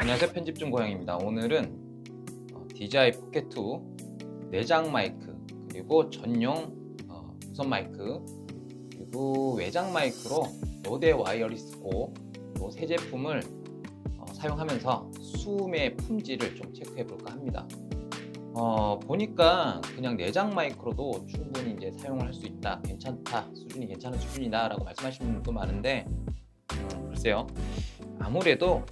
안녕하세요. 편집중 고양입니다. 오늘은 DJI 포켓 2 내장 마이크 그리고 전용 무선 마이크 그리고 외장 마이크로 로데 와이어리스 고 이 세 제품을 사용하면서 수음의 품질을 좀 체크해 볼까 합니다. 보니까 그냥 내장 마이크로도 충분히 이제 사용을 할 수 있다, 괜찮다, 수준이 괜찮은 수준이다 라고 말씀하시는 분도 많은데 글쎄요, 아무래도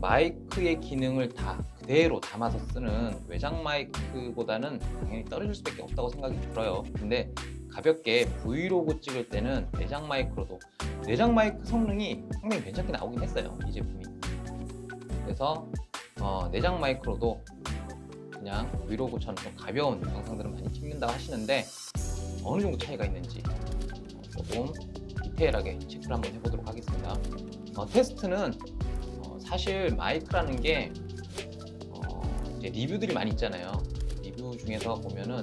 마이크의 기능을 다 그대로 담아서 쓰는 외장 마이크보다는 당연히 떨어질 수밖에 없다고 생각이 들어요. 근데 가볍게 브이로그 찍을 때는 내장 마이크로도 내장 마이크 성능이 상당히 괜찮게 나오긴 했어요, 이 제품이. 그래서 내장 마이크로도 그냥 브이로그처럼 좀 가벼운 영상들을 많이 찍는다고 하시는데 어느 정도 차이가 있는지 조금 디테일하게 체크를 한번 해보도록 하겠습니다. 테스트는 사실 마이크라는 게 이제 리뷰들이 많이 있잖아요. 리뷰 중에서 보면은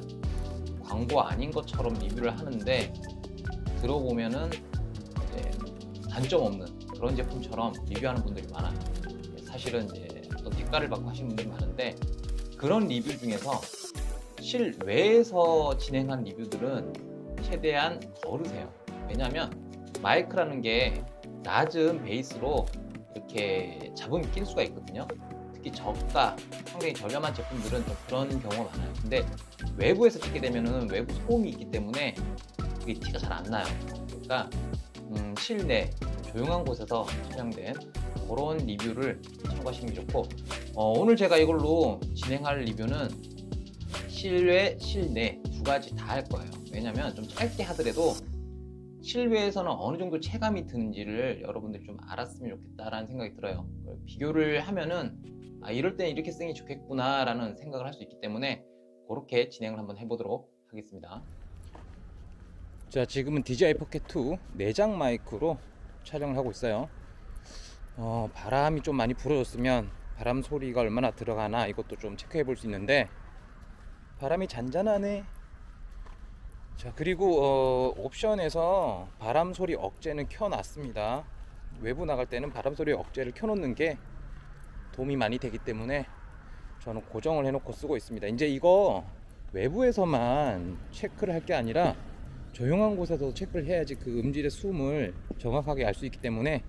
광고 아닌 것처럼 리뷰를 하는데 들어보면은 이제 단점 없는 그런 제품처럼 리뷰하는 분들이 많아요. 사실은 이제 어떤 대가를 받고 하시는 분들이 많은데 그런 리뷰 중에서 실외에서 진행한 리뷰들은 최대한 거르세요. 왜냐하면 마이크라는 게 낮은 베이스로 이렇게 잡음이 낄 수가 있거든요. 특히 저가, 상당히 저렴한 제품들은 좀 그런 경우가 많아요. 근데 외부에서 찍게 되면은 외부 소음이 있기 때문에 그게 티가 잘 안 나요. 그러니까 실내 조용한 곳에서 촬영된 그런 리뷰를 참고하시는 게 좋고, 오늘 제가 이걸로 진행할 리뷰는 실외, 실내 두 가지 다 할 거예요. 왜냐면 좀 짧게 하더라도 실외에서는 어느 정도 체감이 드는지를 여러분들이 좀 알았으면 좋겠다라는 생각이 들어요. 비교를 하면은 이럴 땐 이렇게 쓰는 게 좋겠구나 라는 생각을 할 수 있기 때문에 그렇게 진행을 한번 해보도록 하겠습니다. 자, 지금은 DJI 포켓 2 내장 마이크로 촬영을 하고 있어요. 바람이 좀 많이 불어줬으면 바람 소리가 얼마나 들어가나 이것도 좀 체크해 볼 수 있는데 바람이 잔잔하네. 자, 그리고 옵션에서 바람 소리 억제는 켜놨습니다. 외부 나갈 때는 바람 소리 억제를 켜놓는 게 도움이 많이 되기 때문에 저는 고정을 해놓고 쓰고 있습니다. 이제 이거 외부에서만 체크를 할 게 아니라 조용한 곳에서 체크를 해야지 그 음질의 수음을 정확하게 알 수 있기 때문에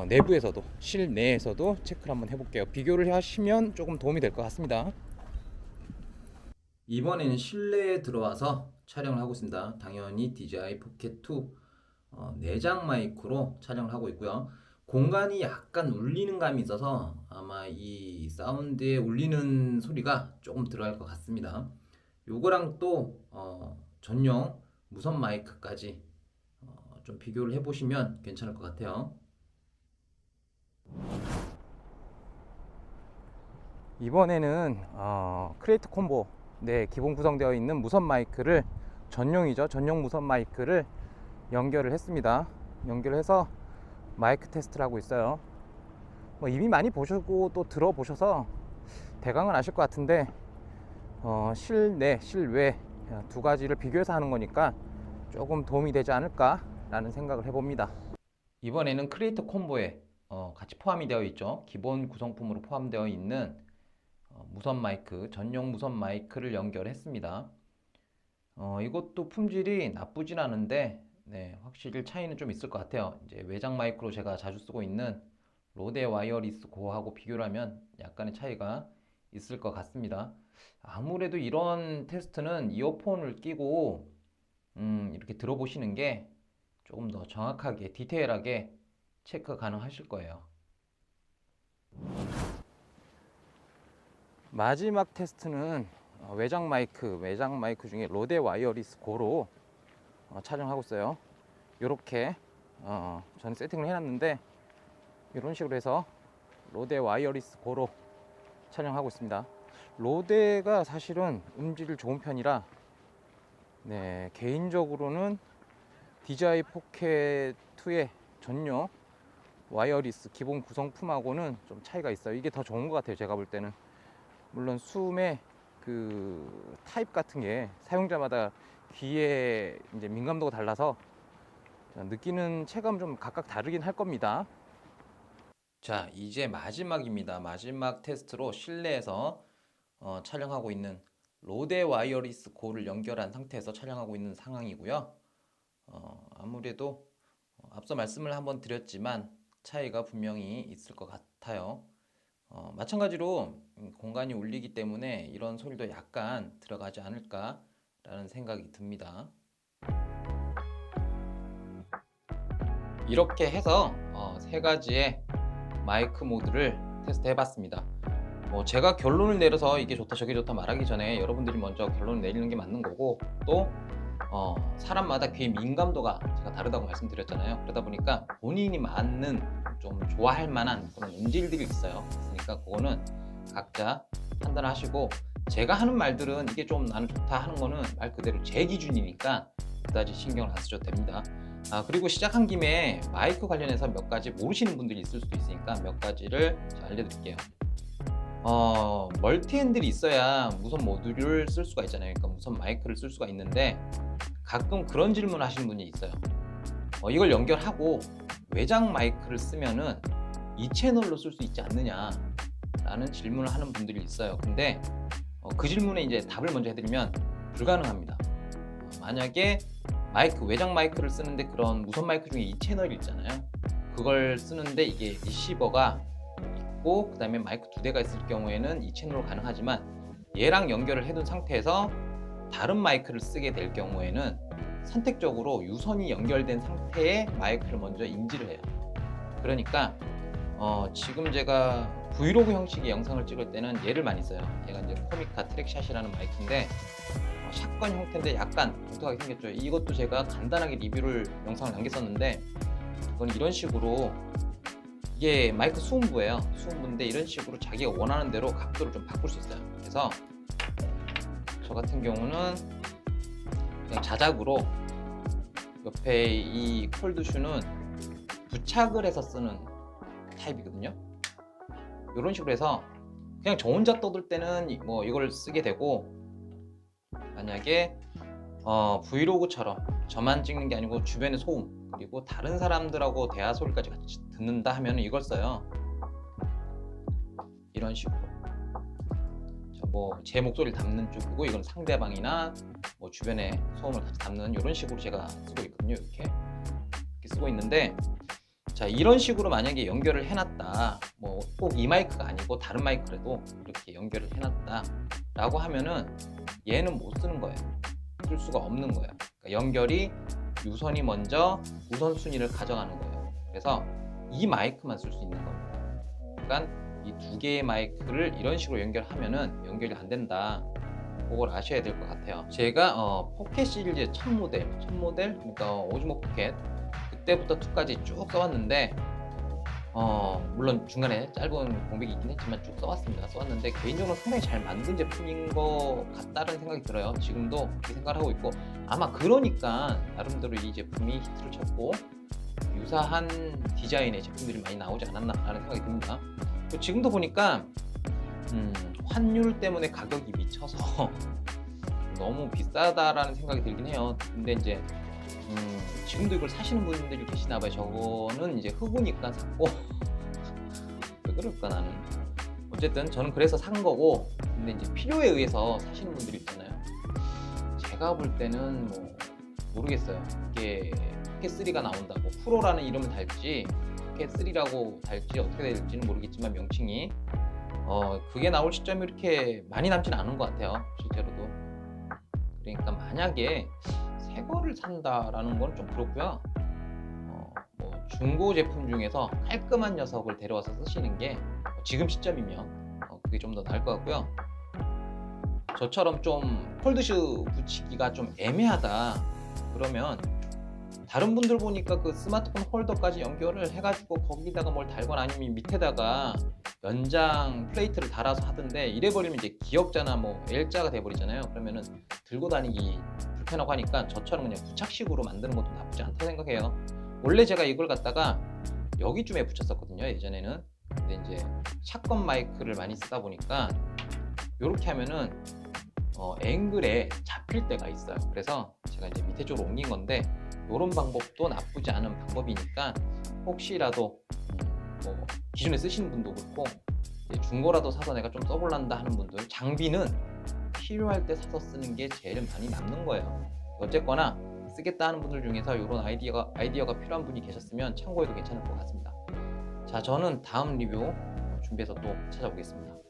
내부에서도 실내에서도 체크를 한번 해볼게요. 비교를 하시면 조금 도움이 될 것 같습니다. 이번에는 실내에 들어와서 촬영을 하고 있습니다. 당연히 DJI 포켓 2 내장 마이크로 촬영을 하고 있고요. 공간이 약간 울리는 감이 있어서 아마 이 사운드에 울리는 소리가 조금 들어갈 것 같습니다. 요거랑 또 전용 무선 마이크까지 좀 비교를 해보시면 괜찮을 것 같아요. 이번에는 크레이트 콤보 기본 구성되어 있는 무선 마이크를 전용이죠. 전용 무선 마이크를 연결을 했습니다. 연결해서 마이크 테스트를 하고 있어요. 이미 많이 보시고 또 들어보셔서 대강은 아실 것 같은데 실내, 실외 두 가지를 비교해서 하는 거니까 조금 도움이 되지 않을까 라는 생각을 해봅니다. 이번에는 크리에이터 콤보에 같이 포함이 되어 있죠. 기본 구성품으로 포함되어 있는 무선 마이크, 전용 무선 마이크를 연결했습니다. 이것도 품질이 나쁘진 않은데 확실히 차이는 좀 있을 것 같아요. 이제 외장 마이크로 제가 자주 쓰고 있는 로데 와이어리스 고하고 비교를 하면 약간의 차이가 있을 것 같습니다. 아무래도 이런 테스트는 이어폰을 끼고 이렇게 들어보시는 게 조금 더 정확하게 디테일하게 체크 가능하실 거예요. 마지막 테스트는 외장 마이크 중에 로데 와이어리스 고로 촬영하고 있어요. 이렇게 저는 세팅을 해놨는데 이런 식으로 해서 로데 와이어리스 고로 촬영하고 있습니다. 로데가 사실은 음질이 좋은 편이라 개인적으로는 DJI 포켓 2의 전용 와이어리스 기본 구성품하고는 좀 차이가 있어요. 이게 더 좋은 것 같아요, 제가 볼 때는. 물론 수음의 그 타입 같은 게 사용자마다 귀에 이제 민감도가 달라서 느끼는 체감 좀 각각 다르긴 할 겁니다. 자, 이제 마지막입니다. 마지막 테스트로 실내에서 촬영하고 있는 로데 와이어리스 고를 연결한 상태에서 촬영하고 있는 상황이고요. 아무래도 앞서 말씀을 한번 드렸지만 차이가 분명히 있을 것 같아요. 마찬가지로 공간이 울리기 때문에 이런 소리도 약간 들어가지 않을까라는 생각이 듭니다. 이렇게 해서 세 가지의 마이크 모드를 테스트 해봤습니다. 제가 결론을 내려서 이게 좋다 저게 좋다 말하기 전에 여러분들이 먼저 결론을 내리는 게 맞는 거고, 또 사람마다 귀의 민감도가 제가 다르다고 말씀드렸잖아요. 그러다 보니까 본인이 맞는 좀 좋아할 만한 그런 음질들이 있어요. 그러니까 그거는 각자 판단하시고, 제가 하는 말들은 이게 좀 나는 좋다 하는 거는 말 그대로 제 기준이니까 그다지 신경을 안 쓰셔도 됩니다. 그리고 시작한 김에 마이크 관련해서 몇 가지 모르시는 분들이 있을 수도 있으니까 몇 가지를 제가 알려드릴게요. 멀티핸들이 있어야 무선 모듈을 쓸 수가 있잖아요. 그러니까 무선 마이크를 쓸 수가 있는데, 가끔 그런 질문 하시는 분이 있어요. 이걸 연결하고 외장 마이크를 쓰면은 이 채널로 쓸 수 있지 않느냐 라는 질문을 하는 분들이 있어요. 근데 그 질문에 이제 답을 먼저 해드리면 불가능합니다. 만약에 외장 마이크를 쓰는데 그런 무선 마이크 중에 이 채널이 있잖아요. 그걸 쓰는데 이게 리시버가 있고 그 다음에 마이크 2대가 있을 경우에는 이 채널로 가능하지만, 얘랑 연결을 해둔 상태에서 다른 마이크를 쓰게 될 경우에는 선택적으로 유선이 연결된 상태의 마이크를 먼저 인지를 해요. 그러니까 지금 제가 브이로그 형식의 영상을 찍을 때는 얘를 많이 써요. 얘가 이제 코미카 트랙샷이라는 마이크인데 샷건 형태인데 약간 독특하게 생겼죠. 이것도 제가 간단하게 리뷰를 영상을 남겼었는데, 이건 이런 식으로, 이게 마이크 수음부예요. 수음부인데 이런 식으로 자기가 원하는 대로 각도를 좀 바꿀 수 있어요. 그래서 저 같은 경우는 그냥 자작으로 옆에 이 콜드슈는 부착을 해서 쓰는 타입이거든요. 이런 식으로 해서 그냥 저 혼자 떠들 때는 뭐 이걸 쓰게 되고, 만약에 브이로그처럼 저만 찍는 게 아니고 주변의 소음 그리고 다른 사람들하고 대화 소리까지 같이 듣는다 하면 이걸 써요. 이런 식으로 제 목소리를 담는 쪽이고, 이건 상대방이나 주변의 소음을 같이 담는 이런 식으로 제가 쓰고 있거든요. 이렇게 쓰고 있는데, 자, 이런 식으로 만약에 연결을 해놨다, 꼭 이 마이크가 아니고 다른 마이크라도 이렇게 연결을 해놨다 라고 하면은 얘는 못 쓰는 거예요. 쓸 수가 없는 거예요. 그러니까 연결이 유선이 먼저 우선순위를 가져가는 거예요. 그래서 이 마이크만 쓸 수 있는 겁니다. 그러니까 이 두 개의 마이크를 이런 식으로 연결하면은 연결이 안 된다. 그걸 아셔야 될 것 같아요. 제가 포켓 시리즈의 첫 모델, 그러니까 오즈모 포켓, 그때부터 2까지 쭉 써왔는데, 물론 중간에 짧은 공백이 있긴 했지만 쭉 써왔는데 개인적으로 상당히 잘 만든 제품인 것 같다는 생각이 들어요. 지금도 그렇게 생각을 하고 있고, 아마 그러니까 나름대로 이 제품이 히트를 쳤고 유사한 디자인의 제품들이 많이 나오지 않았나라는 생각이 듭니다. 지금도 보니까 환율 때문에 가격이 미쳐서 너무 비싸다라는 생각이 들긴 해요. 근데 이제 지금도 이걸 사시는 분들이 계시나 봐요. 저거는 이제 흑우니까 샀고 왜 그럴까 나는. 어쨌든 저는 그래서 산 거고, 근데 이제 필요에 의해서 사시는 분들이 있잖아요. 제가 볼 때는 모르겠어요. 이게 포켓3가 나온다고 프로라는 이름을 달지 포켓3라고 달지 어떻게 될지는 모르겠지만, 명칭이 그게 나올 시점이 이렇게 많이 남지는 않은 것 같아요, 실제로도. 그러니까 만약에 새 거를 산다라는 건 좀 그렇고요. 중고 제품 중에서 깔끔한 녀석을 데려와서 쓰시는 게 지금 시점이면 그게 좀 더 나을 것 같고요. 저처럼 좀 콜드슈 붙이기가 좀 애매하다 그러면, 다른 분들 보니까 그 스마트폰 홀더까지 연결을 해가지고 거기다가 뭘 달거나 아니면 밑에다가 연장 플레이트를 달아서 하던데, 이래버리면 이제 기역자나 L자가 돼버리잖아요. 그러면은 들고 다니기 불편하고 하니까 저처럼 그냥 부착식으로 만드는 것도 나쁘지 않다고 생각해요. 원래 제가 이걸 갖다가 여기쯤에 붙였었거든요, 예전에는. 근데 이제 샷건 마이크를 많이 쓰다 보니까 이렇게 하면은 앵글에 잡힐 때가 있어요. 그래서 제가 이제 밑에 쪽으로 옮긴 건데, 이런 방법도 나쁘지 않은 방법이니까 혹시라도 뭐 기존에 쓰시는 분도 그렇고 이제 중고라도 사서 내가 좀 써볼란다 하는 분들, 장비는 필요할 때 사서 쓰는 게 제일 많이 남는 거예요. 어쨌거나 쓰겠다 하는 분들 중에서 이런 아이디어가 필요한 분이 계셨으면 참고해도 괜찮을 것 같습니다. 자, 저는 다음 리뷰 준비해서 또 찾아오겠습니다.